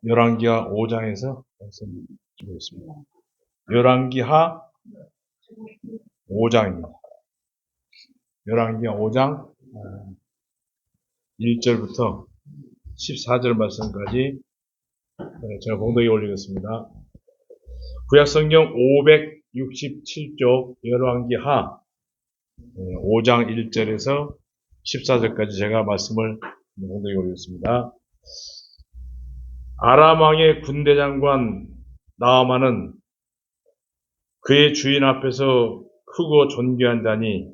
열왕기하 5장에서 말씀 드리겠습니다. 열왕기하 5장입니다. 열왕기하 5장 1절부터 14절 말씀까지 제가 봉독에 올리겠습니다. 구약성경 567쪽 열왕기하 5장 1절에서 14절까지 제가 말씀을 봉독에 올리겠습니다. 아람 왕의 군대 장관 나아만은 그의 주인 앞에서 크고 존귀한 자니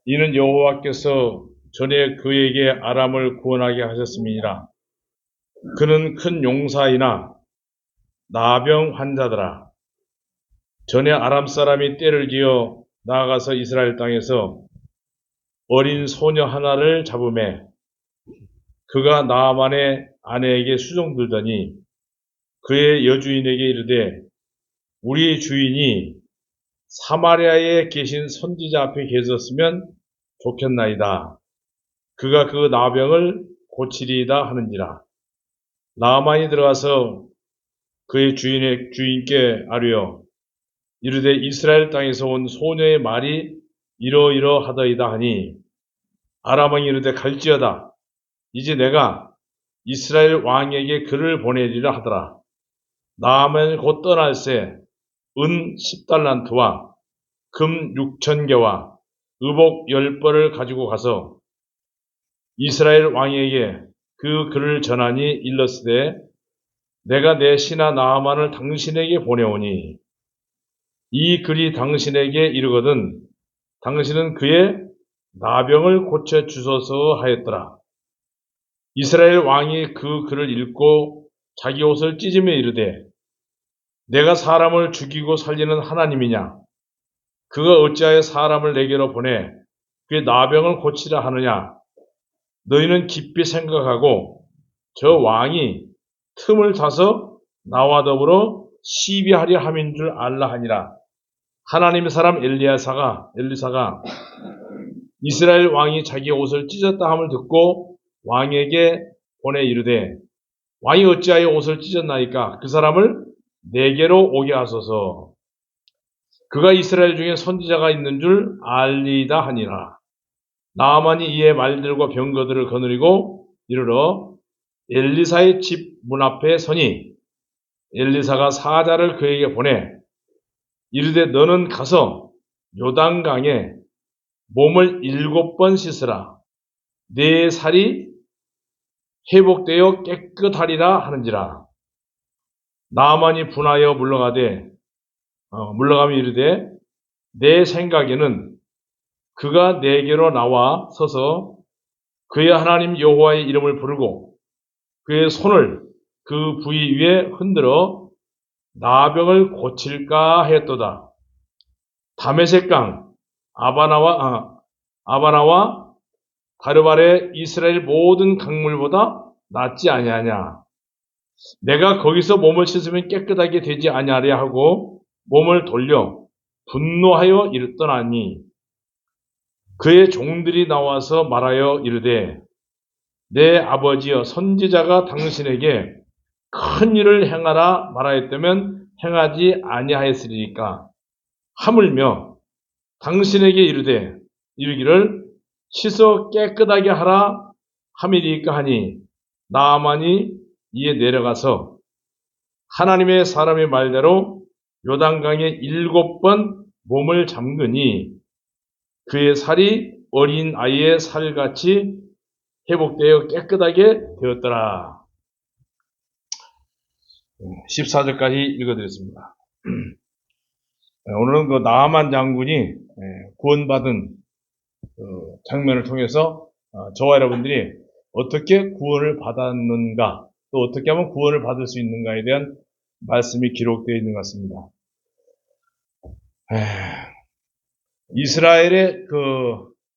이는 여호와께서 전에 그에게 아람을 구원하게 하셨음이니라. 그는 큰 용사이나 나병 환자더라. 전에 아람 사람이 떼를 지어 나아가서 이스라엘 땅에서 어린 소녀 하나를 잡음에 그가 나아만의 아내에게 수종들더니 그의 여주인에게 이르되 우리 주인이 사마리아에 계신 선지자 앞에 계셨으면 좋겠나이다. 그가 그 나병을 고치리이다 하는지라. 나아만이 들어가서 그의 주인께 아뢰어 이르되 이스라엘 땅에서 온 소녀의 말이 이러이러하더이다 하니 아람 왕이 이르되 갈지어다. 이제 내가 이스라엘 왕에게 그를 보내리라 하더라. 나아만이 곧 떠날새 은 10달란트와 금 6,000개와 의복 10벌을 가지고 가서 이스라엘 왕에게 그 글을 전하니 일렀으되 내가 내 신하 나아만을 당신에게 보내오니 이 글이 당신에게 이르거든 당신은 그의 나병을 고쳐 주소서 하였더라. 이스라엘 왕이 그 글을 읽고 자기 옷을 찢으며 이르되 내가 사람을 죽이고 살리는 하나님이냐? 그가 어찌하여 사람을 내게로 보내 그의 나병을 고치라 하느냐? 너희는 깊이 생각하고 저 왕이 틈을 타서 나와 더불어 시비하려 함인 줄 알라 하니라. 하나님의 사람 엘리사가 이스라엘 왕이 자기 옷을 찢었다 함을 듣고 왕에게 보내 이르되 왕이 어찌하여 옷을 찢었나이까? 그 사람을 내게로 오게 하소서. 그가 이스라엘 중에 선지자가 있는 줄 알리이다 하니라. 나아만이 이에 말들과 병거들을 거느리고 이르러 엘리사의 집 문 앞에 서니 엘리사가 사자를 그에게 보내 이르되 너는 가서 요단강에 몸을 7번 씻으라. 네 살이 회복되어 깨끗하리라 하는지라. 나아만이 분하여 물러가며 이르되 내 생각에는 그가 내게로 나와 서서 그의 하나님 여호와의 이름을 부르고 그의 손을 그 부위 위에 흔들어 나병을 고칠까 했도다. 다메섹강 아바나와 가르발의 이스라엘 모든 강물보다 낫지 아니하냐. 내가 거기서 몸을 씻으면 깨끗하게 되지 아니하랴 하고 몸을 돌려 분노하여 떠나니 그의 종들이 나와서 말하여 이르되 내 아버지여 선지자가 당신에게 큰 일을 행하라 말하였다면 행하지 아니하였으리까. 하물며 당신에게 이르기를 씻어 깨끗하게 하라 함이리까 하니 나아만이 이에 내려가서 하나님의 사람의 말대로 요단강에 7번 몸을 잠그니 그의 살이 어린 아이의 살같이 회복되어 깨끗하게 되었더라. 14절까지 읽어드렸습니다. 오늘은 그 나아만 장군이 구원받은 장면을 통해서 저와 여러분들이 어떻게 구원을 받았는가, 또 어떻게 하면 구원을 받을 수 있는가에 대한 말씀이 기록되어 있는 것 같습니다. 이스라엘에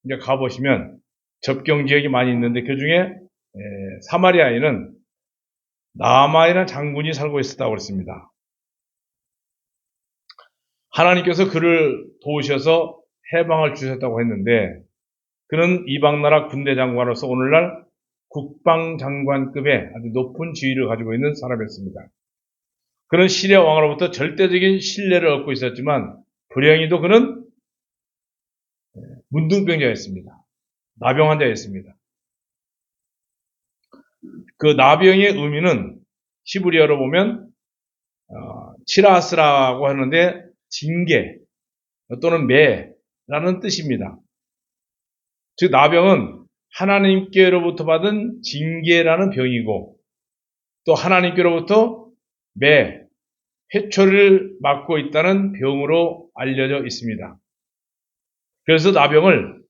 이제 가보시면 접경 지역이 많이 있는데 그 중에 사마리아에는 나아만이라는 장군이 살고 있었다고 그랬습니다. 하나님께서 그를 도우셔서 해방을 주셨다고 했는데 그는 이방나라 군대 장관으로서 오늘날 국방장관급의 아주 높은 지위를 가지고 있는 사람이었습니다. 그는 시리아 왕으로부터 절대적인 신뢰를 얻고 있었지만 불행히도 그는 문둥병자였습니다. 나병 환자였습니다. 그 나병의 의미는 히브리어로 보면 치라스라고 하는데 징계 또는 매라는 뜻입니다. 즉 나병은 하나님께로부터 받은 징계라는 병이고 또 하나님께로부터 회초리를 맞고 있다는 병으로 알려져 있습니다. 그래서 나병을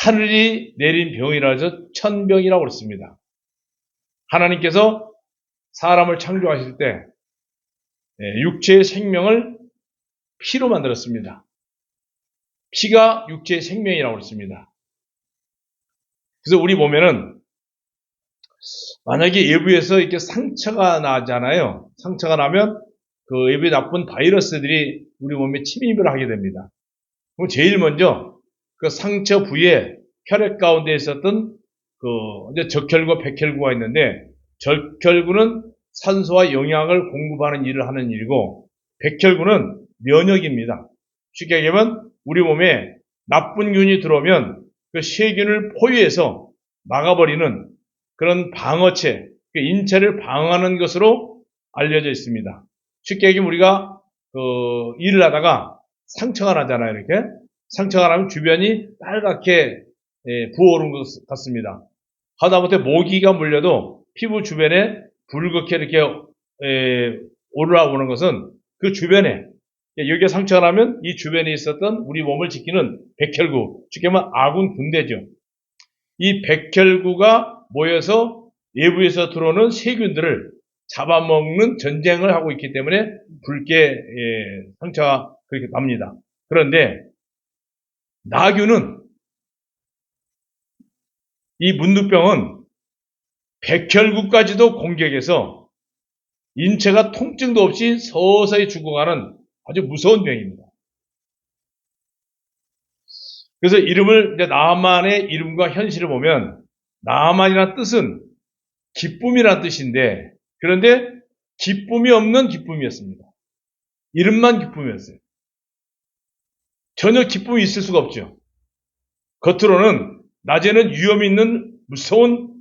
하늘이 내린 병이라 해서 천병이라고 그랬습니다. 하나님께서 사람을 창조하실 때 육체의 생명을 피로 만들었습니다. 피가 육체의 생명이라고 그랬습니다. 그래서 우리 보면은 만약에 외부에서 이렇게 상처가 나잖아요. 상처가 나면 그 외부에 나쁜 바이러스들이 우리 몸에 침입을 하게 됩니다. 그럼 제일 먼저 그 상처 부위에 혈액 가운데 있었던 그 이제 적혈구, 백혈구가 있는데 적혈구는 산소와 영양을 공급하는 일을 하는 일이고 백혈구는 면역입니다. 쉽게 얘기하면 우리 몸에 나쁜 균이 들어오면 그 세균을 포위해서 막아버리는 그런 방어체, 인체를 방어하는 것으로 알려져 있습니다. 쉽게 얘기하면 우리가 그 일을 하다가 상처가 나잖아요. 이렇게 상처가 나면 주변이 빨갛게 부어오른 것 같습니다. 하다못해 모기가 물려도 피부 주변에 붉게 이렇게 올라오는 것은 그 주변에 여기에 상처가 나면 이 주변에 있었던 우리 몸을 지키는 백혈구, 쉽게 말하면 아군 군대죠. 이 백혈구가 모여서 외부에서 들어오는 세균들을 잡아먹는 전쟁을 하고 있기 때문에 붉게 상처가 그렇게 납니다. 그런데 나균은 이 문둥병은 백혈구까지도 공격해서 인체가 통증도 없이 서서히 죽어가는 아주 무서운 병입니다. 그래서 이름을 이제 나만의 이름과 현실을 보면 나만이라는 뜻은 기쁨이라는 뜻인데 그런데 기쁨이 없는 기쁨이었습니다. 이름만 기쁨이었어요. 전혀 기쁨이 있을 수가 없죠. 겉으로는 낮에는 위험이 있는 무서운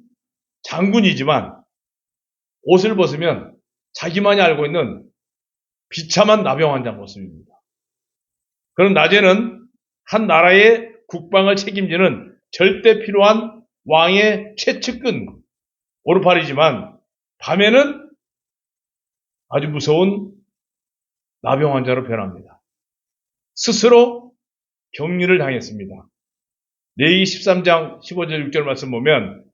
장군이지만 옷을 벗으면 자기만이 알고 있는 비참한 나병 환자 모습입니다. 그럼 낮에는 한 나라의 국방을 책임지는 절대 필요한 왕의 최측근 오르팔이지만 밤에는 아주 무서운 나병 환자로 변합니다. 스스로 격리를 당했습니다. 레위기 13장 15절 6절 말씀 보면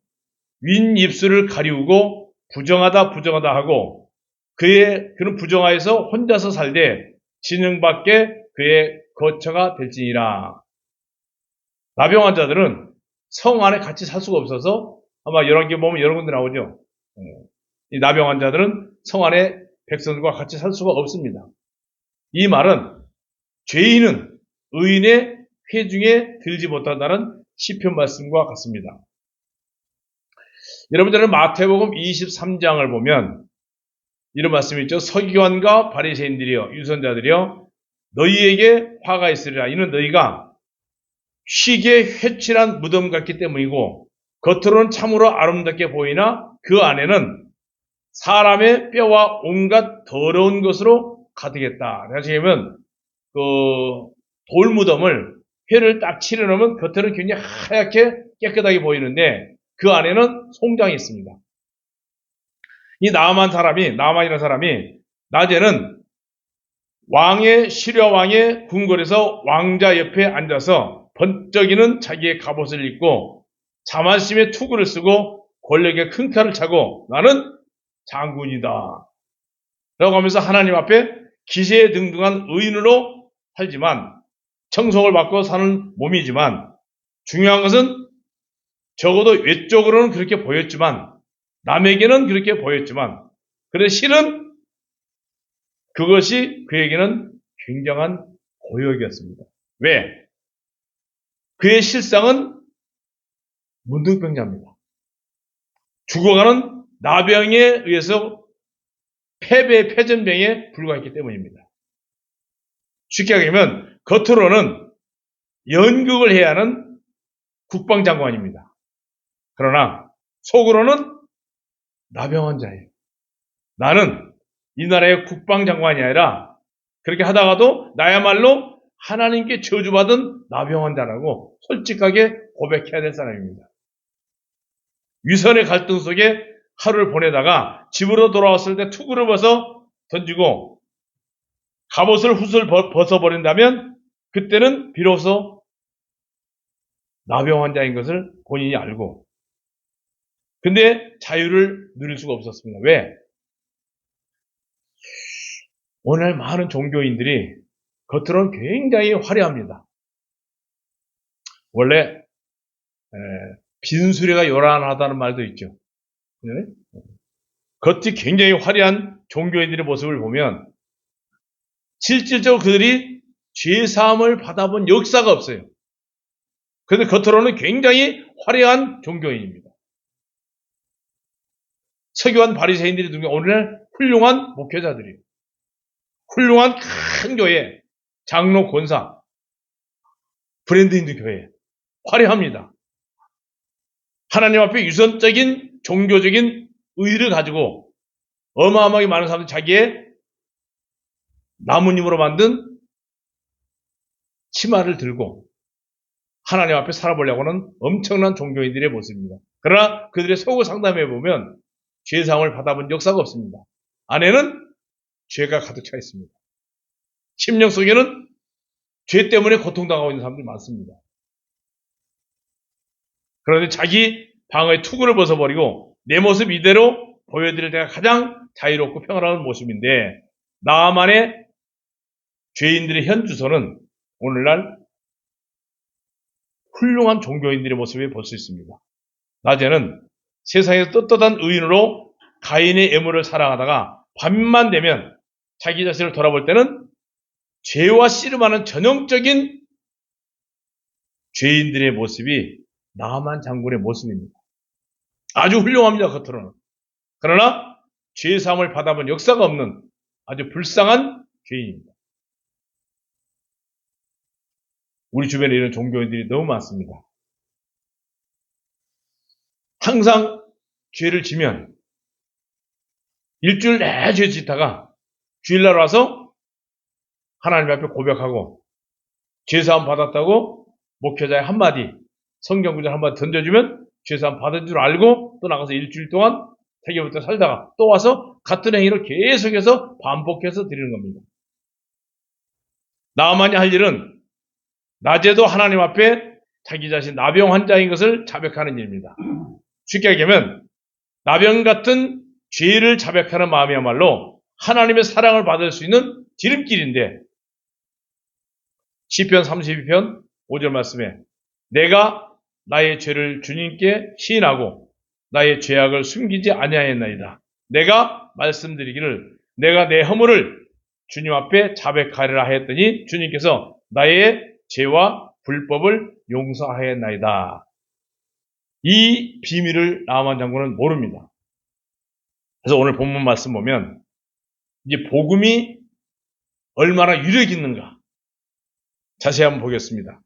윈 입술을 가리우고 부정하다 하고 그는 부정하여서 혼자서 살되 진흥밖에 그의 거처가 될지니라. 나병 환자들은 성 안에 같이 살 수가 없어서 아마 열왕기 보면 여러 군데 나오죠. 이 나병 환자들은 성 안에 백성들과 같이 살 수가 없습니다. 이 말은 죄인은 의인의 회중에 들지 못한다는 시편 말씀과 같습니다. 여러분들은 마태복음 23장을 보면 이런 말씀이 있죠. 서기관과 바리새인들이여 유선자들이여 너희에게 화가 있으리라. 이는 너희가 희게 회칠한 무덤 같기 때문이고 겉으로는 참으로 아름답게 보이나 그 안에는 사람의 뼈와 온갖 더러운 것으로 가득했다. 다시 얘기하면 그 돌무덤을 회를 딱 치려놓으면 겉으로는 굉장히 하얗게 깨끗하게 보이는데 그 안에는 송장이 있습니다. 이 나아만이라는 사람이 낮에는 시리아 왕의 궁궐에서 왕자 옆에 앉아서 번쩍이는 자기의 갑옷을 입고 자만심에 투구를 쓰고 권력의 큰 칼을 차고 나는 장군이다 라고 하면서 하나님 앞에 기세등등한 의인으로 살지만 청송을 받고 사는 몸이지만 중요한 것은 적어도 외적으로는 그렇게 보였지만 남에게는 그렇게 보였지만 그런데 실은 그것이 그에게는 굉장한 고역이었습니다. 왜? 그의 실상은 문둥병자입니다. 죽어가는 나병에 의해서 패전병에 불과했기 때문입니다. 쉽게 얘기하면 겉으로는 연극을 해야 하는 국방장관입니다. 그러나 속으로는 나병 환자예요. 나는 이 나라의 국방장관이 아니라 그렇게 하다가도 나야말로 하나님께 저주받은 나병 환자라고 솔직하게 고백해야 될 사람입니다. 위선의 갈등 속에 하루를 보내다가 집으로 돌아왔을 때 투구를 벗어 던지고 갑옷을 훗을 벗어버린다면 그때는 비로소 나병 환자인 것을 본인이 알고 근데 자유를 누릴 수가 없었습니다. 왜? 오늘 많은 종교인들이 겉으로는 굉장히 화려합니다. 원래 빈수레가 요란하다는 말도 있죠. 네? 겉이 굉장히 화려한 종교인들의 모습을 보면 실질적으로 그들이 죄사함을 받아본 역사가 없어요. 그런데 겉으로는 굉장히 화려한 종교인입니다. 서기관 바리새인들이 누구냐? 오늘날 훌륭한 목회자들이에요. 훌륭한 큰 교회, 장로, 권사, 브랜드 있는 교회, 화려합니다. 하나님 앞에 유선적인 종교적인 의의를 가지고 어마어마하게 많은 사람들이 자기의 나뭇잎으로 만든 치마를 들고 하나님 앞에 살아보려고 하는 엄청난 종교인들의 모습입니다. 그러나 그들의 속을 상담해 보면 죄사함을 받아본 역사가 없습니다. 안에는 죄가 가득 차 있습니다. 심령 속에는 죄 때문에 고통당하고 있는 사람들이 많습니다. 그런데 자기 방어의 투구를 벗어버리고 내 모습 이대로 보여드릴 때가 가장 자유롭고 평안한 모습인데 나만의 죄인들의 현 주소는 오늘날 훌륭한 종교인들의 모습을 볼 수 있습니다. 낮에는 세상에서 떳떳한 의인으로 가인의 애물을 사랑하다가 밤만 되면 자기 자신을 돌아볼 때는 죄와 씨름하는 전형적인 죄인들의 모습이 나만 장군의 모습입니다. 아주 훌륭합니다. 겉으로는. 그러나 죄사함을 받아본 역사가 없는 아주 불쌍한 죄인입니다. 우리 주변에 이런 종교인들이 너무 많습니다. 항상 죄를 지면 일주일 내내 죄 짓다가 주일날 와서 하나님 앞에 고백하고 죄사함 받았다고 목회자의 한마디, 성경 구절 한마디 던져주면 죄사함 받은 줄 알고 또 나가서 일주일 동안 태교부터 살다가 또 와서 같은 행위를 계속해서 반복해서 드리는 겁니다. 나만이 할 일은 낮에도 하나님 앞에 자기 자신 나병 환자인 것을 자백하는 일입니다. 쉽게 얘기하면 나병 같은 죄를 자백하는 마음이야말로 하나님의 사랑을 받을 수 있는 지름길인데 시편 32편 5절 말씀에 내가 나의 죄를 주님께 시인하고 나의 죄악을 숨기지 아니하였나이다. 내가 말씀드리기를 내가 내 허물을 주님 앞에 자백하리라 하였더니 주님께서 나의 죄와 불법을 용서하였나이다. 이 비밀을 나만 장군은 모릅니다. 그래서 오늘 본문 말씀 보면 이제 복음이 얼마나 유력이 있는가 자세히 한번 보겠습니다.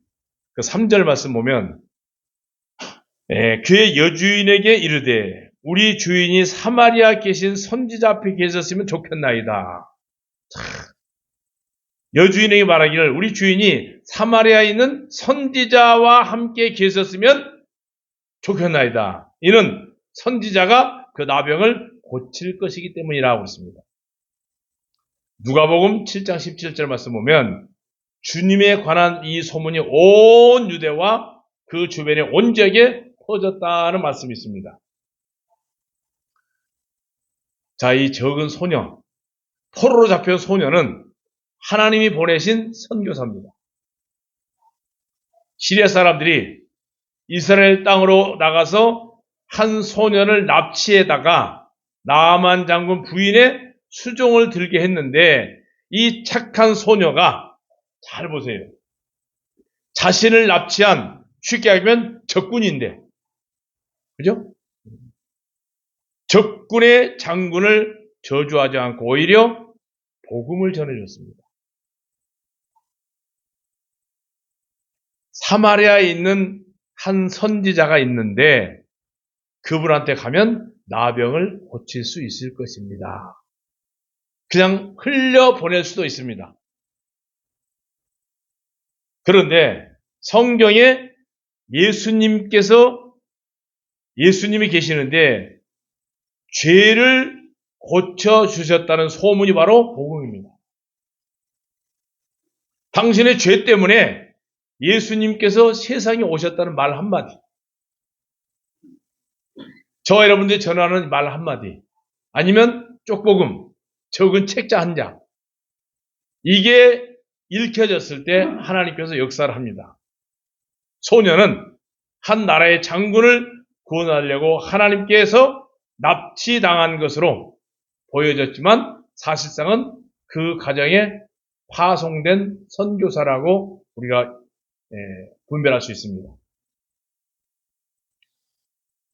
그 3절 말씀 보면 그의 여주인에게 이르되 우리 주인이 사마리아 계신 선지자 앞에 계셨으면 좋겠나이다. 여주인에게 말하기를 우리 주인이 사마리아에 있는 선지자와 함께 계셨으면 좋겠나이다. 이는 선지자가 그 나병을 고칠 것이기 때문이라고 했습니다. 누가복음 7장 17절 말씀 보면 주님에 관한 이 소문이 온 유대와 그 주변의 온 지역에 퍼졌다는 말씀이 있습니다. 자, 이 적은 소녀, 포로로 잡혀온 소녀는 하나님이 보내신 선교사입니다. 시리아 사람들이 이스라엘 땅으로 나가서 한 소년을 납치해다가 나아만 장군 부인의 수종을 들게 했는데 이 착한 소녀가 잘 보세요. 자신을 납치한 쉽게 하면 적군인데 그죠? 적군의 장군을 저주하지 않고 오히려 복음을 전해줬습니다. 사마리아에 있는 한 선지자가 있는데 그분한테 가면 나병을 고칠 수 있을 것입니다. 그냥 흘려보낼 수도 있습니다. 그런데 성경에 예수님이 계시는데 죄를 고쳐주셨다는 소문이 바로 복음입니다. 당신의 죄 때문에 예수님께서 세상에 오셨다는 말 한마디, 저와 여러분들이 전하는 말 한마디, 아니면 쪽복음, 적은 책자 한 장, 이게 읽혀졌을 때 하나님께서 역사를 합니다. 소녀는 한 나라의 장군을 구원하려고 하나님께서 납치당한 것으로 보여졌지만 사실상은 그 가정에 파송된 선교사라고 우리가 분별할 수 있습니다.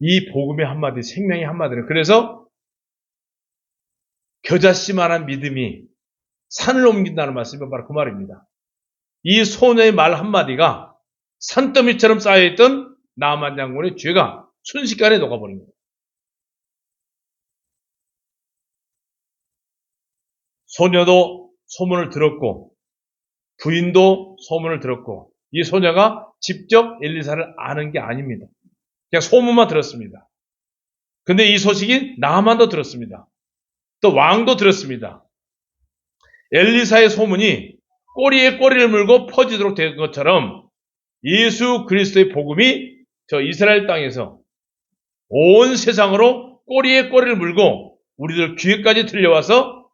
이 복음의 한마디, 생명의 한마디는 그래서 겨자씨만한 믿음이 산을 옮긴다는 말씀이 바로 그 말입니다. 이 소녀의 말 한마디가 산더미처럼 쌓여있던 나만 장군의 죄가 순식간에 녹아버립니다. 소녀도 소문을 들었고 부인도 소문을 들었고 이 소녀가 직접 엘리사를 아는 게 아닙니다. 그냥 소문만 들었습니다. 근데 이 소식이 나만도 들었습니다. 또 왕도 들었습니다. 엘리사의 소문이 꼬리에 꼬리를 물고 퍼지도록 된 것처럼 예수 그리스도의 복음이 저 이스라엘 땅에서 온 세상으로 꼬리에 꼬리를 물고 우리들 귀에까지 들려와서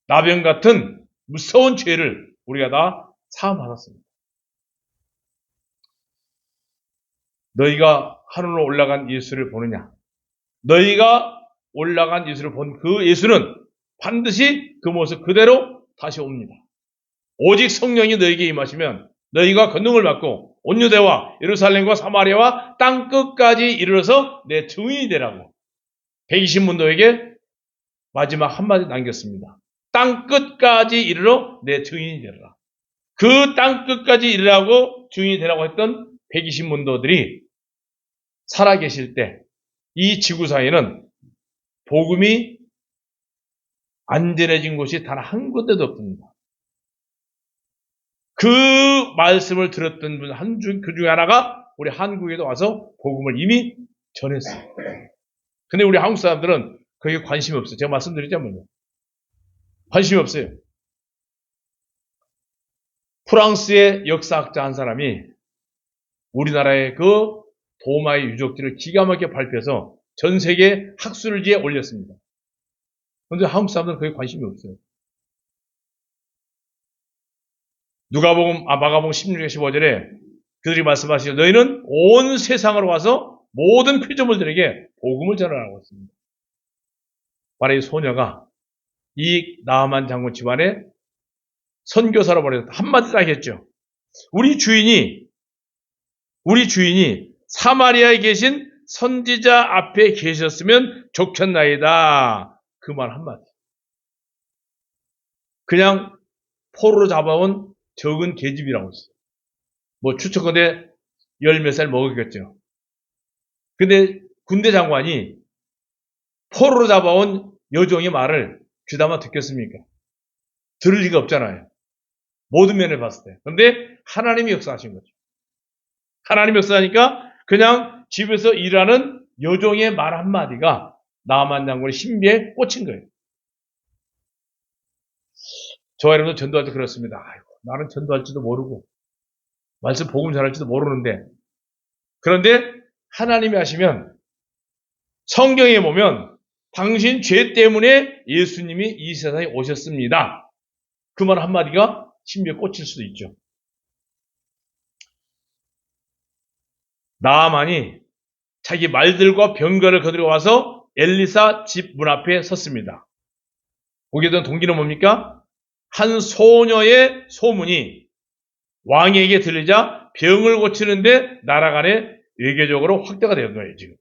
나병 같은 무서운 죄를 우리가 다 사함받았습니다. 너희가 하늘로 올라간 예수를 보느냐? 너희가 올라간 예수를 본 그 예수는 반드시 그 모습 그대로 다시 옵니다. 오직 성령이 너희에게 임하시면 너희가 권능을 받고 온 유대와 예루살렘과 사마리아와 땅 끝까지 이르러서 내 증인이 되라고 120문도에게 마지막 한마디 남겼습니다. 땅 끝까지 이르러 내 증인이 되라. 그 땅 끝까지 이르라고 증인이 되라고 했던 120문도들이 살아계실 때 이 지구상에는 복음이 안전해진 곳이 단 한 군데도 없습니다. 그 말씀을 들었던 분 그 중에 하나가 우리 한국에도 와서 복음을 이미 전했어요. 근데 우리 한국 사람들은 거기에 관심이 없어요. 제가 말씀드리자면요. 관심이 없어요. 프랑스의 역사학자 한 사람이 우리나라의 그 도마의 유적지를 기가 막히게 발표해서 전 세계 학술지에 올렸습니다. 그런데 한국 사람들은 거기에 관심이 없어요. 마가복음 16장 15절에 그들이 말씀하시죠. 너희는 온 세상으로 와서 모든 피조물들에게 복음을 전하라고 했습니다. 바로 이 소녀가 이 나아만 장군 집안에 선교사로 보내서 한마디 딱 했죠. 우리 주인이 사마리아에 계신 선지자 앞에 계셨으면 좋겠나이다. 그 말 한마디. 그냥 포로로 잡아온 적은 계집이라고 했어요. 뭐 추측컨대 10몇 살 먹었겠죠. 근데 군대 장관이 포로로 잡아온 여종의 말을 귀담아 듣겠습니까? 들을 리가 없잖아요. 모든 면을 봤을 때. 그런데 하나님이 역사하신 거죠. 하나님이 역사하니까 그냥 집에서 일하는 여종의 말 한마디가 나아만 장군의 신비에 꽂힌 거예요. 저와 여러분도 전도할 때 그렇습니다. 아이고, 나는 전도할지도 모르고 말씀 복음 전할지도 모르는데 그런데 하나님이 하시면 성경에 보면 당신 죄 때문에 예수님이 이 세상에 오셨습니다. 그 말 한마디가 신비에 꽂힐 수도 있죠. 나아만이 자기 말들과 병거를 거들어 와서 엘리사 집 문 앞에 섰습니다. 보게 된 동기는 뭡니까? 한 소녀의 소문이 왕에게 들리자 병을 고치는데 나라 간에 외교적으로 확대가 된 거예요, 지금.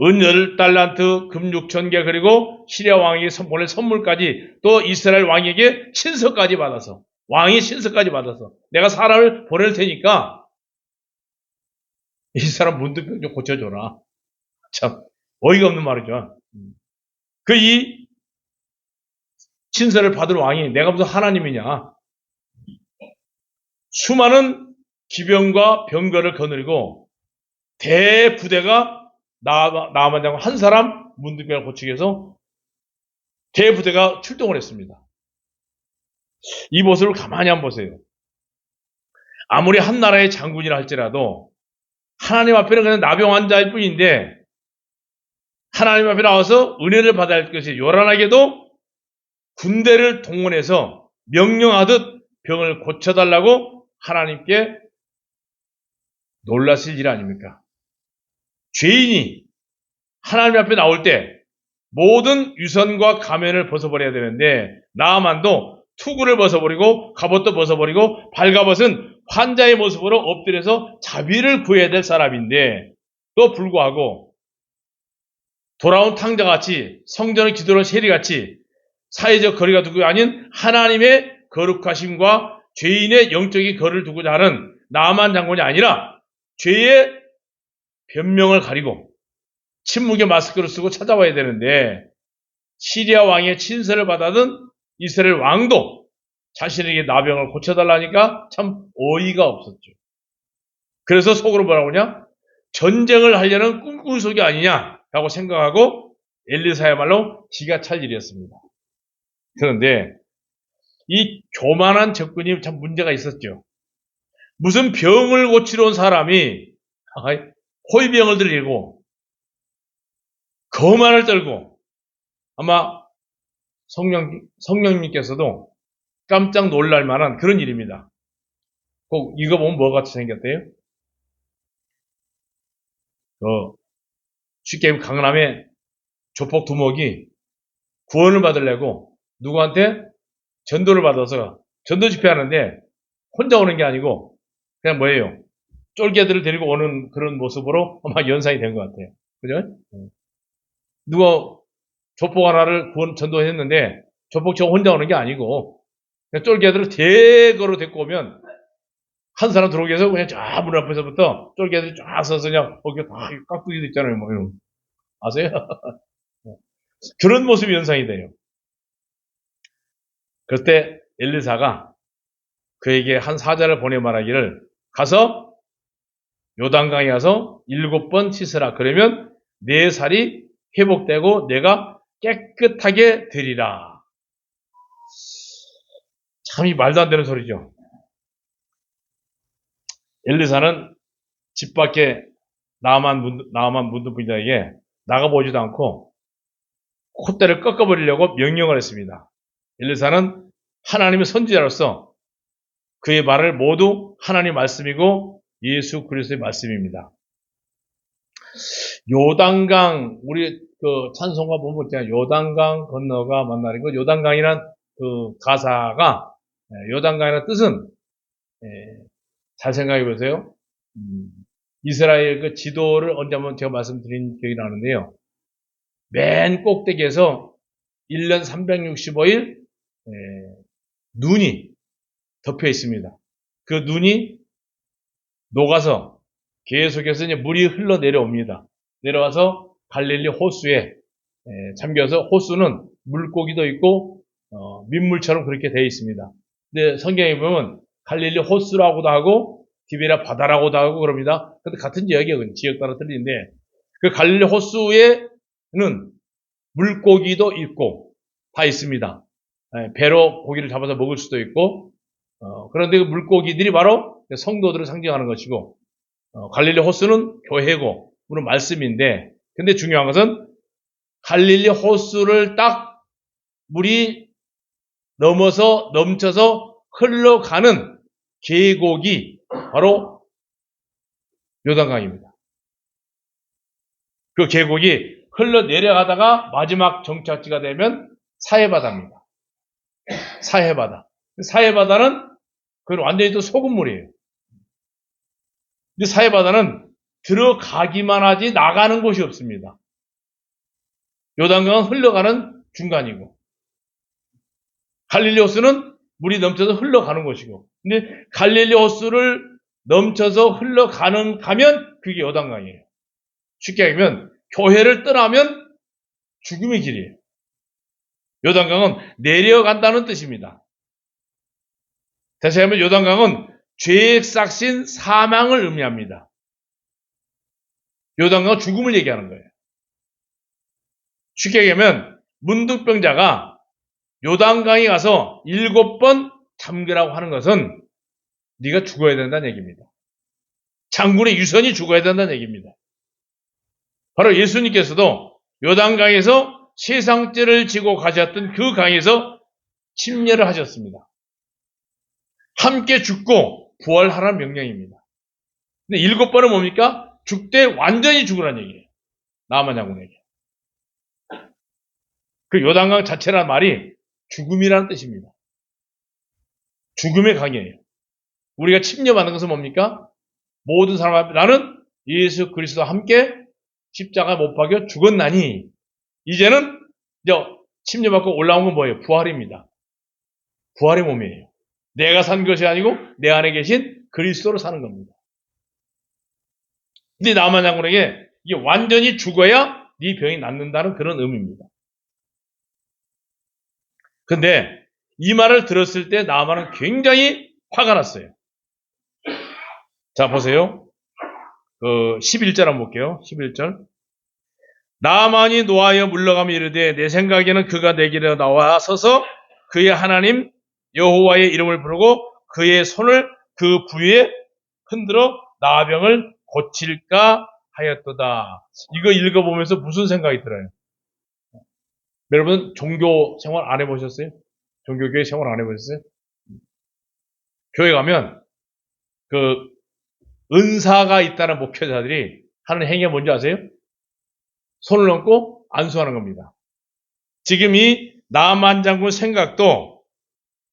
은 10달란트, 금 6,000개, 그리고 시리아 왕에게 보낼 선물까지, 또 이스라엘 왕에게 친서까지 받아서, 왕이 친서까지 받아서, 내가 사람을 보낼 테니까 이 사람 문둥병 좀 고쳐줘라. 참 어이가 없는 말이죠. 이 친서를 받은 왕이 내가 무슨 하나님이냐. 수많은 기병과 병거를 거느리고 대부대가 나아만 장군 한 사람 문둥병을 고치기 위해서 대부대가 출동을 했습니다. 이 모습을 가만히 한번 보세요. 아무리 한 나라의 장군이라 할지라도 하나님 앞에는 그냥 나병 환자일 뿐인데 하나님 앞에 나와서 은혜를 받아야 할 것이 요란하게도 군대를 동원해서 명령하듯 병을 고쳐달라고 하나님께 놀라실 일 아닙니까? 죄인이 하나님 앞에 나올 때 모든 유선과 가면을 벗어버려야 되는데 나아만도 투구를 벗어버리고 갑옷도 벗어버리고 발갑옷은 환자의 모습으로 엎드려서 자비를 구해야 될 사람인데 또 불구하고 돌아온 탕자같이 성전의 기도로 세리같이 사회적 거리가 두고 아닌 하나님의 거룩하심과 죄인의 영적인 거리를 두고자 하는 나만 장군이 아니라 죄의 변명을 가리고 침묵의 마스크를 쓰고 찾아와야 되는데 시리아 왕의 친서를 받아든 이스라엘 왕도 자신에게 나병을 고쳐달라니까 참 어이가 없었죠. 그래서 속으로 뭐라고 하냐? 전쟁을 하려는 꿈꾸소리 아니냐라고 생각하고 엘리사야말로 기가 찰 일이었습니다. 그런데 이 교만한 접근이 참 문제가 있었죠. 무슨 병을 고치러 온 사람이 호위병을 들이고 거만을 떨고 아마 성령님께서도 깜짝 놀랄 만한 그런 일입니다. 꼭 이거 보면 뭐 같이 생겼대요? 쉽게 강남의 조폭 두목이 구원을 받으려고 누구한테 전도를 받아서 전도 집회하는데 혼자 오는 게 아니고 그냥 뭐예요? 쫄개들을 데리고 오는 그런 모습으로 아마 연상이 된 것 같아요. 그죠? 누가 조폭 하나를 구원 전도했는데 조폭 저 혼자 오는 게 아니고 그냥 쫄개들을 대거로 데리고 오면 한 사람 들어오기 위해서 그냥 쫙 문 앞에서부터 쫄개들이 쫙 서서 그냥 거기 다 깍두기도 있잖아요. 뭐 이런. 아세요? 그런 모습이 연상이 돼요. 그때 엘리사가 그에게 한 사자를 보내 말하기를 가서 요단강에 가서 7번 씻으라. 그러면 내 살이 회복되고 내가 깨끗하게 되리라. 참 이 말도 안 되는 소리죠. 엘리사는 집 밖에 나아만 문둥병자에게 나가보지도 않고 콧대를 꺾어버리려고 명령을 했습니다. 엘리사는 하나님의 선지자로서 그의 말을 모두 하나님의 말씀이고 예수 그리스도의 말씀입니다. 요단강, 우리 찬송가 보면 있잖아요. 요단강 건너가 만나는 거. 요단강이란 가사가, 요단강이라는 뜻은, 잘 생각해 보세요. 이스라엘 지도를 언제 한번 제가 말씀드린 기억이 나는데요. 맨 꼭대기에서 1년 365일, 눈이 덮여 있습니다. 그 눈이 녹아서 계속해서 이제 물이 흘러 내려옵니다. 내려와서 갈릴리 호수에 잠겨서 호수는 물고기도 있고 민물처럼 그렇게 되어 있습니다. 근데 성경에 보면 갈릴리 호수라고도 하고 디베라 바다라고도 하고 그럽니다. 근데 같은 지역이에요. 지역 따라 틀리는데 그 갈릴리 호수에는 물고기도 있고 다 있습니다. 배로 고기를 잡아서 먹을 수도 있고 그런데 그 물고기들이 바로 성도들을 상징하는 것이고 갈릴리 호수는 교회고 물은 말씀인데 근데 중요한 것은 갈릴리 호수를 딱 물이 넘쳐서 흘러가는 계곡이 바로 요단강입니다. 그 계곡이 흘러내려가다가 마지막 정착지가 되면 사해바다입니다. 사해바다는 그건 완전히 또 소금물이에요. 근데 사해바다는 들어가기만 하지 나가는 곳이 없습니다. 요단강은 흘러가는 중간이고, 갈릴리 호수는 물이 넘쳐서 흘러가는 곳이고, 근데 갈릴리 호수를 넘쳐서 가면 그게 요단강이에요. 쉽게 얘기하면 교회를 떠나면 죽음의 길이에요. 요단강은 내려간다는 뜻입니다. 다시 한번 요단강은 죄의 싹신 사망을 의미합니다. 요단강은 죽음을 얘기하는 거예요. 쉽게 얘기하면 문득병자가 요단강에 가서 7번 잠그라고 하는 것은 네가 죽어야 된다는 얘기입니다. 장군의 유선이 죽어야 된다는 얘기입니다. 바로 예수님께서도 요단강에서 세상죄를 지고 가셨던 그 강에서 침례를 하셨습니다. 함께 죽고 부활하라는 명령입니다. 근데 7번은 뭡니까? 죽되 완전히 죽으라는 얘기예요. 나만 장군에게. 그 요단강 자체라는 말이 죽음이라는 뜻입니다. 죽음의 강이에요. 우리가 침례받는 것은 뭡니까? 모든 사람 앞에 나는 예수 그리스도와 함께 십자가 못 박여 죽었나니 이제는 침례받고 올라온 건 뭐예요? 부활입니다. 부활의 몸이에요. 내가 산 것이 아니고 내 안에 계신 그리스도로 사는 겁니다. 근데 나만 장군에게 이게 완전히 죽어야 네 병이 낫는다는 그런 의미입니다. 근데 이 말을 들었을 때 나만은 굉장히 화가 났어요. 자, 보세요. 11절 한번 볼게요. 11절. 나만이 노하여 물러가며 이르되 내 생각에는 그가 내 길에 나와서서 그의 하나님 여호와의 이름을 부르고 그의 손을 그 부위에 흔들어 나병을 고칠까 하였도다. 이거 읽어보면서 무슨 생각이 들어요? 여러분 종교 생활 안 해보셨어요? 종교교회 생활 안 해보셨어요? 교회 가면 그 은사가 있다는 목회자들이 하는 행위가 뭔지 아세요? 손을 얹고 안수하는 겁니다. 지금 이 나만 장군 생각도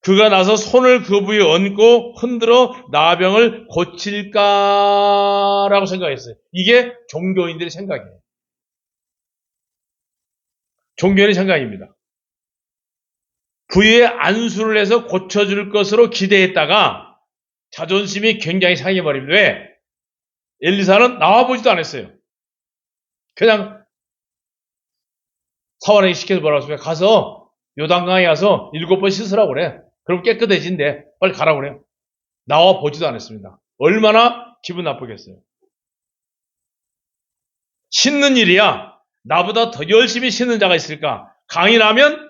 그가 나서 손을 그 부위에 얹고 흔들어 나병을 고칠까라고 생각했어요. 이게 종교인들의 생각이에요. 종교인의 생각입니다. 부위에 안수를 해서 고쳐줄 것으로 기대했다가 자존심이 굉장히 상해버립니다. 왜? 엘리사는 나와보지도 않았어요. 그냥 사환에게 시켜서 뭐라고 했습니까? 가서 요단강에 가서 7번 씻으라고 그래. 그럼 깨끗해진대. 빨리 가라고 그래요. 나와보지도 않았습니다. 얼마나 기분 나쁘겠어요. 씻는 일이야. 나보다 더 열심히 씻는 자가 있을까? 강이 나면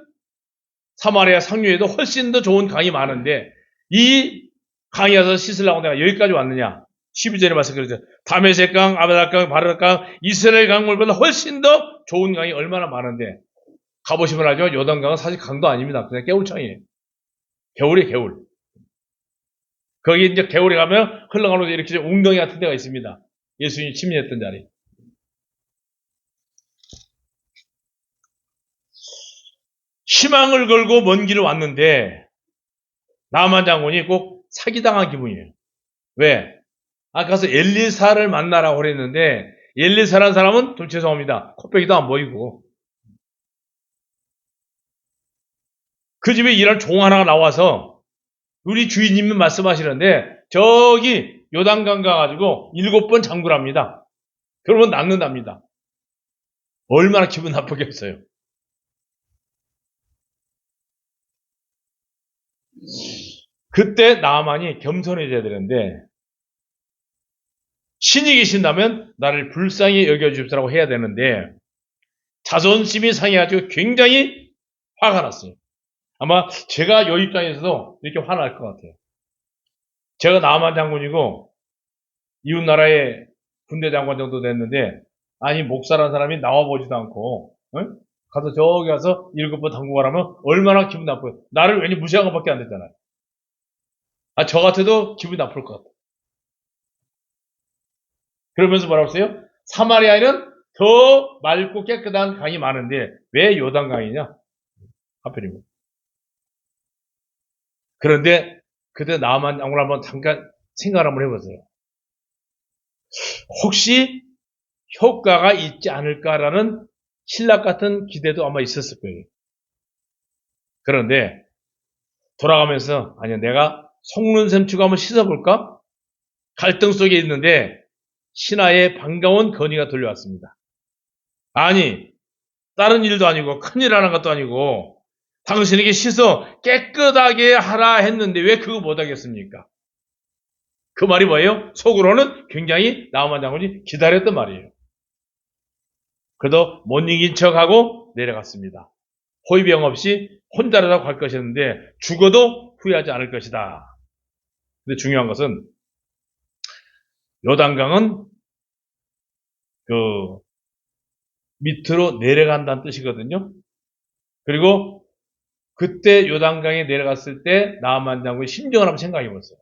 사마리아 상류에도 훨씬 더 좋은 강이 많은데 이 강에 가서 씻으려고 내가 여기까지 왔느냐? 12절에 말씀 그러죠. 다메섹강, 아바달강, 바르강, 이스라엘 강물보다 훨씬 더 좋은 강이 얼마나 많은데 가보시면 알죠? 요단강은 사실 강도 아닙니다. 그냥 개울창이에요. 겨울이 개울. 거기 이제 겨울에 가면 흘러가는 이렇게 웅덩이 같은 데가 있습니다. 예수님이 침례했던 자리. 희망을 걸고 먼 길을 왔는데 나만 장군이 꼭 사기당한 기분이에요. 왜? 아까서 엘리사를 만나라고 그랬는데 엘리사라는 사람은 좀 죄송합니다. 코빼기도 안 보이고 그 집에 일할 종 하나가 나와서 우리 주인님이 말씀하시는데 저기 요단강 가가지고 7번 잠그랍니다. 그러면 낫는답니다. 얼마나 기분 나쁘겠어요. 그때 나만이 겸손해져야 되는데 신이 계신다면 나를 불쌍히 여겨주십사라고 해야 되는데 자존심이 상해가지고 굉장히 화가 났어요. 아마 제가 요 입장에서도 이렇게 화날 것 같아요. 제가 남한 장군이고 이웃나라의 군대 장관 정도 됐는데 아니 목사라는 사람이 나와보지도 않고 응? 가서 저기 가서 7번 당국하라면 얼마나 기분 나빠요. 나를 괜히 무시한 것밖에 안 됐잖아요. 저 같아도 기분 나쁠 것 같아요. 그러면서 뭐라고 했어요? 사마리아에는 더 맑고 깨끗한 강이 많은데 왜 요단강이냐? 하필이면. 그런데 그때 나만 장군 한번 잠깐 생각을 한번 해보세요. 혹시 효과가 있지 않을까라는 신락 같은 기대도 아마 있었을 거예요. 그런데 돌아가면서 아니야 내가 속눈샘 치고 한번 씻어볼까? 갈등 속에 있는데 신하의 반가운 건의가 들려왔습니다. 아니 다른 일도 아니고 큰일 하는 것도 아니고 당신에게 씻어 깨끗하게 하라 했는데 왜 그거 못하겠습니까? 그 말이 뭐예요? 속으로는 굉장히 나만 장군이 기다렸단 말이에요. 그래도 못 이긴 척하고 내려갔습니다. 호위병 없이 혼자라도 갈 것이었는데 죽어도 후회하지 않을 것이다. 근데 중요한 것은 요단강은 그 밑으로 내려간다는 뜻이거든요. 그리고 그때 요단강에 내려갔을 때 나만 장군의 심정을 한번 생각해 보세요.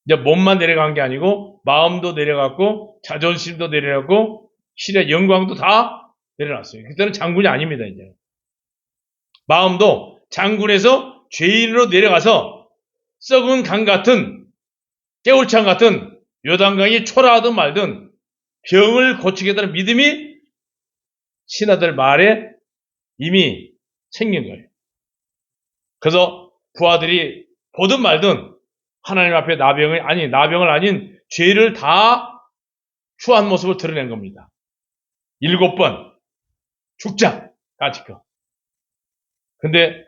이제 몸만 내려간 게 아니고 마음도 내려갔고 자존심도 내려갔고 실의 영광도 다 내려놨어요. 그때는 장군이 아닙니다. 이제 마음도 장군에서 죄인으로 내려가서 썩은 강 같은 깨울창 같은 요단강이 초라하든 말든 병을 고치겠다는 믿음이 신하들 말에 이미 생긴 거예요. 그래서 부하들이 보든 말든 하나님 앞에 나병을 아닌 죄를 다 추한 모습을 드러낸 겁니다. 7번 죽자 까짓거. 근데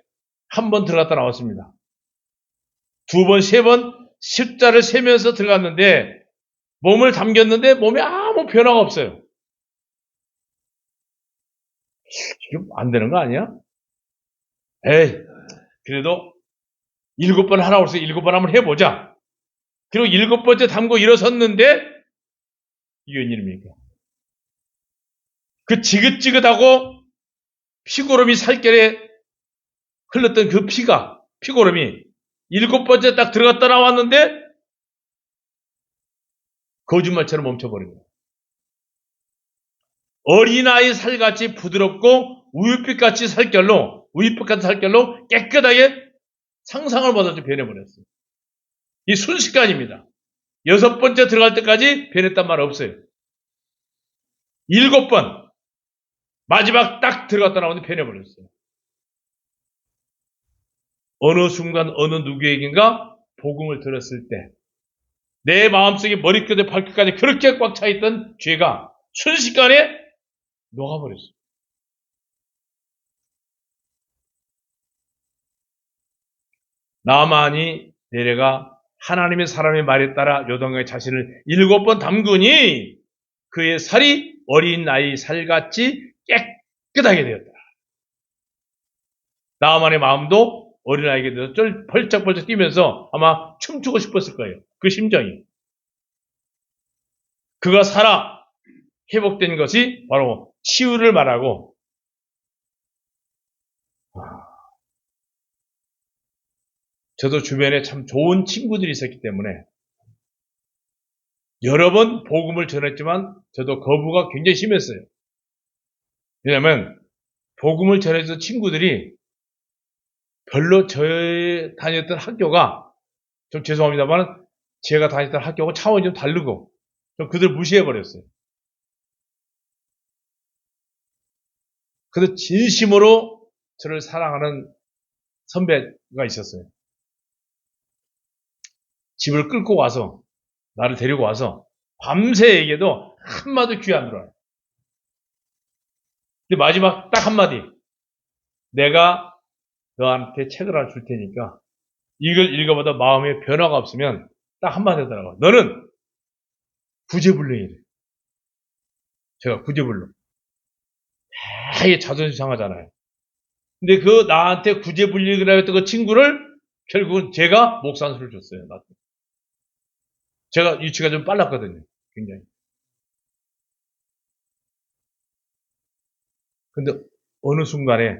한 번 들어갔다 나왔습니다. 2번, 3번 십자를 세면서 들어갔는데 몸을 담겼는데 몸에 아무 변화가 없어요. 지금 안 되는 거 아니야? 에이, 그래도 7번 하라고 해서 7번 한번 해보자. 그리고 7번째 담고 일어섰는데 이게 웬일입니까? 그 지긋지긋하고 피고름이 살결에 흘렀던 그 피고름이 7번째 딱 들어갔다 나왔는데 거짓말처럼 멈춰버린 거예요. 어린아이 살같이 부드럽고 우유빛 같은 살결로 깨끗하게 상상을 못하게 변해버렸어요. 이 순식간입니다. 6번째 들어갈 때까지 변했단 말 없어요. 7번 마지막 딱 들어갔다 나오는데 변해버렸어요. 어느 순간 어느 누구에겐가 복음을 들었을 때 내 마음속에 머리끝에 발끝까지 그렇게 꽉 차있던 죄가 순식간에 녹아버렸어요. 나만이 내려가 하나님의 사람의 말에 따라 요단강에 자신을 7번 담그니 그의 살이 어린 아이 살같이 깨끗하게 되었다. 나만의 마음도 어린아이에게 대해서 펄쩍펄쩍 뛰면서 아마 춤추고 싶었을 거예요. 그 심정이. 그가 살아 회복된 것이 바로 치유를 말하고 저도 주변에 참 좋은 친구들이 있었기 때문에 여러 번 복음을 전했지만 저도 거부가 굉장히 심했어요. 왜냐하면 복음을 전해준 친구들이 별로 저 다녔던 학교가 좀 죄송합니다만 제가 다녔던 학교가 차원이 좀 다르고 좀 그들 무시해버렸어요. 그래서 진심으로 저를 사랑하는 선배가 있었어요. 집을 끌고 와서 나를 데리고 와서 밤새 얘기해도 한마디 귀에 안 들어와요. 근데 마지막 딱 한마디 내가 너한테 책을 하나 줄 테니까 이걸 읽어보다 마음에 변화가 없으면 딱 한마디 하더라고요. 너는 구제불능이래. 제가 구제불능. 되게 자존심 상하잖아요. 근데 그 나한테 구제불능이라고 했던 그 친구를 결국은 제가 목산수를 줬어요. 나한테. 제가 유치가 좀 빨랐거든요. 굉장히. 근데 어느 순간에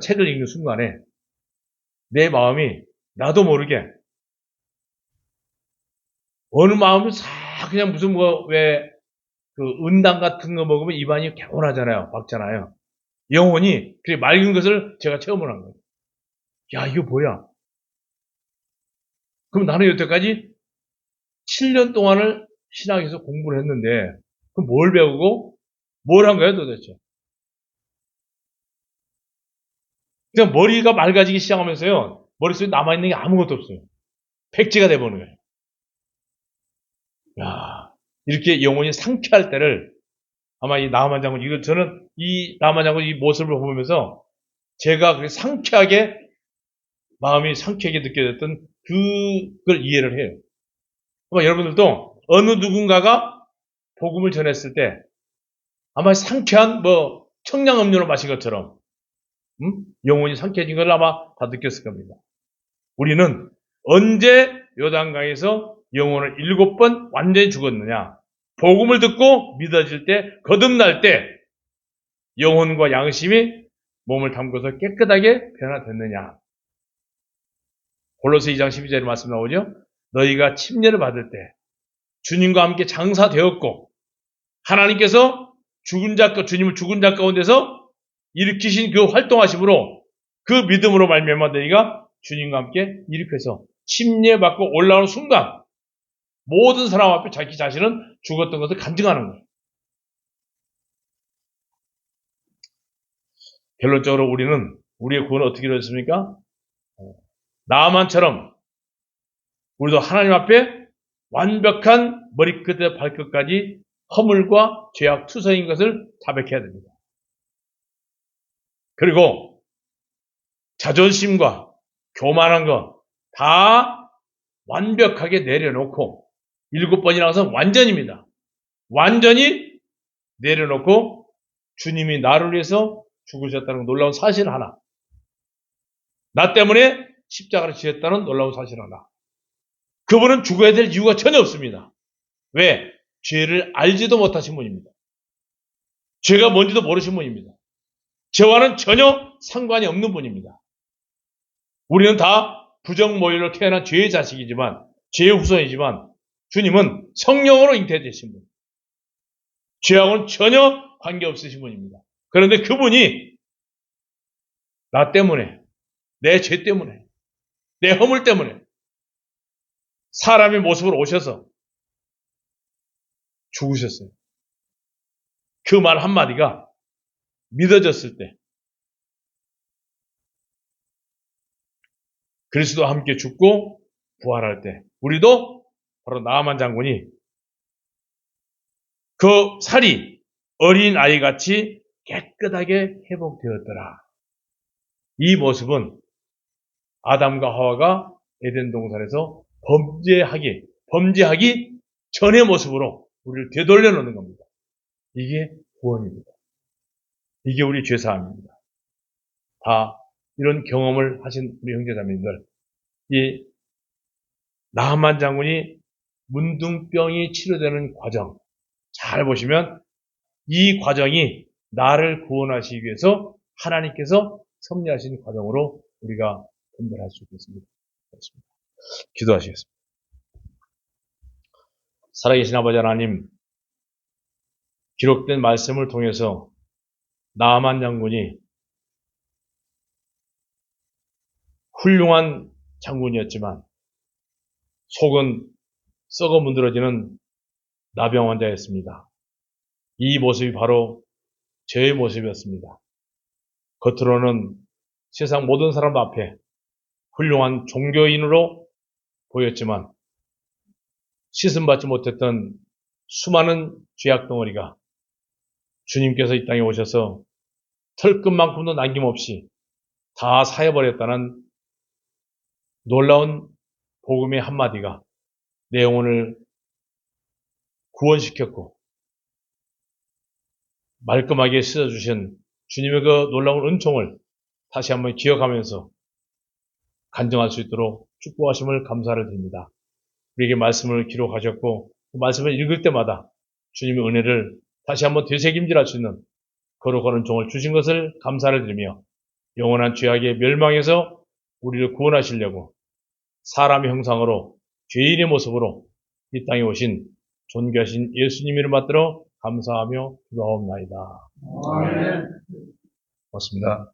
책을 읽는 순간에 내 마음이 나도 모르게 어느 마음이 싹 그냥 무슨 그 은당 같은 거 먹으면 입안이 개운하잖아요. 박잖아요. 영혼이 그렇게 맑은 것을 제가 체험을 한 거예요. 야, 이거 뭐야? 그럼 나는 여태까지 7년 동안을 신학에서 공부를 했는데 그럼 뭘 배우고 뭘 한 거예요 도대체? 그냥 머리가 맑아지기 시작하면서요. 머릿속에 남아있는 게 아무것도 없어요. 백지가 돼버는 거예요. 야, 이렇게 영혼이 상쾌할 때를 아마 이 나만 장군, 이거 저는 이 나만 장군 이 모습을 보면서 제가 그렇게 상쾌하게, 마음이 상쾌하게 느껴졌던 그걸 이해를 해요. 아마 여러분들도 어느 누군가가 복음을 전했을 때 아마 상쾌한 청량음료를 마신 것처럼 영혼이 상쾌해진 걸 아마 다 느꼈을 겁니다. 우리는 언제 요단강에서 영혼을 7번 완전히 죽었느냐? 복음을 듣고 믿어질 때, 거듭날 때 영혼과 양심이 몸을 담궈서 깨끗하게 변화됐느냐? 골로새 2장 12절에 말씀 나오죠? 너희가 침례를 받을 때 주님과 함께 장사되었고 하나님께서 주님을 죽은 자 가운데서 일으키신 그 활동하심으로 그 믿음으로 말미암아 너희가 주님과 함께 일으켜서 침례받고 올라오는 순간 모든 사람 앞에 자기 자신은 죽었던 것을 간증하는 거예요. 결론적으로 우리는 우리의 구원은 어떻게 이루어졌습니까? 나아만처럼 우리도 하나님 앞에 완벽한 머리끝에 발끝까지 허물과 죄악 투성인 것을 자백해야 됩니다. 그리고 자존심과 교만한 거 다 완벽하게 내려놓고 7번이라고 해서 완전입니다. 완전히 내려놓고 주님이 나를 위해서 죽으셨다는 놀라운 사실 하나, 나 때문에 십자가를 지었다는 놀라운 사실 하나, 그분은 죽어야 될 이유가 전혀 없습니다. 왜? 죄를 알지도 못하신 분입니다. 죄가 뭔지도 모르신 분입니다. 죄와는 전혀 상관이 없는 분입니다. 우리는 다 부정모율로 태어난 죄의 자식이지만, 죄의 후손이지만 주님은 성령으로 잉태되신 분, 죄하고는 전혀 관계없으신 분입니다. 그런데 그분이 나 때문에, 내 죄 때문에, 내 허물 때문에 사람의 모습으로 오셔서 죽으셨어요. 그 말 한마디가 믿어졌을 때 그리스도와 함께 죽고 부활할 때 우리도 바로 나아만 장군이 그 살이 어린 아이같이 깨끗하게 회복되었더라. 이 모습은 아담과 하와가 에덴 동산에서 범죄하기 전의 모습으로 우리를 되돌려 놓는 겁니다. 이게 구원입니다. 이게 우리 죄사함입니다. 다 이런 경험을 하신 우리 형제자매님들, 이 나하만 장군이 문둥병이 치료되는 과정 잘 보시면 이 과정이 나를 구원하시기 위해서 하나님께서 섭리하신 과정으로 우리가 분별할 수 있겠습니다. 그렇습니다. 기도하시겠습니다. 살아계신 아버지 하나님, 기록된 말씀을 통해서 나아만 장군이 훌륭한 장군이었지만 속은 썩어 문드러지는 나병 환자였습니다. 이 모습이 바로 저의 모습이었습니다. 겉으로는 세상 모든 사람 앞에 훌륭한 종교인으로 보였지만 씻음받지 못했던 수많은 죄악 덩어리가 주님께서 이 땅에 오셔서 털끝만큼도 남김없이 다 사해버렸다는 놀라운 복음의 한마디가 내 영혼을 구원시켰고 말끔하게 씻어주신 주님의 그 놀라운 은총을 다시 한번 기억하면서 간증할 수 있도록 축복하심을 감사를 드립니다. 우리에게 말씀을 기록하셨고 그 말씀을 읽을 때마다 주님의 은혜를 다시 한번 되새김질할 수 있는 거룩한 은총을 주신 것을 감사를 드리며 영원한 죄악의 멸망에서 우리를 구원하시려고 사람의 형상으로 죄인의 모습으로 이 땅에 오신 존귀하신 예수님 이름 받들어 감사하며 기도하옵나이다. 아멘. 고맙습니다.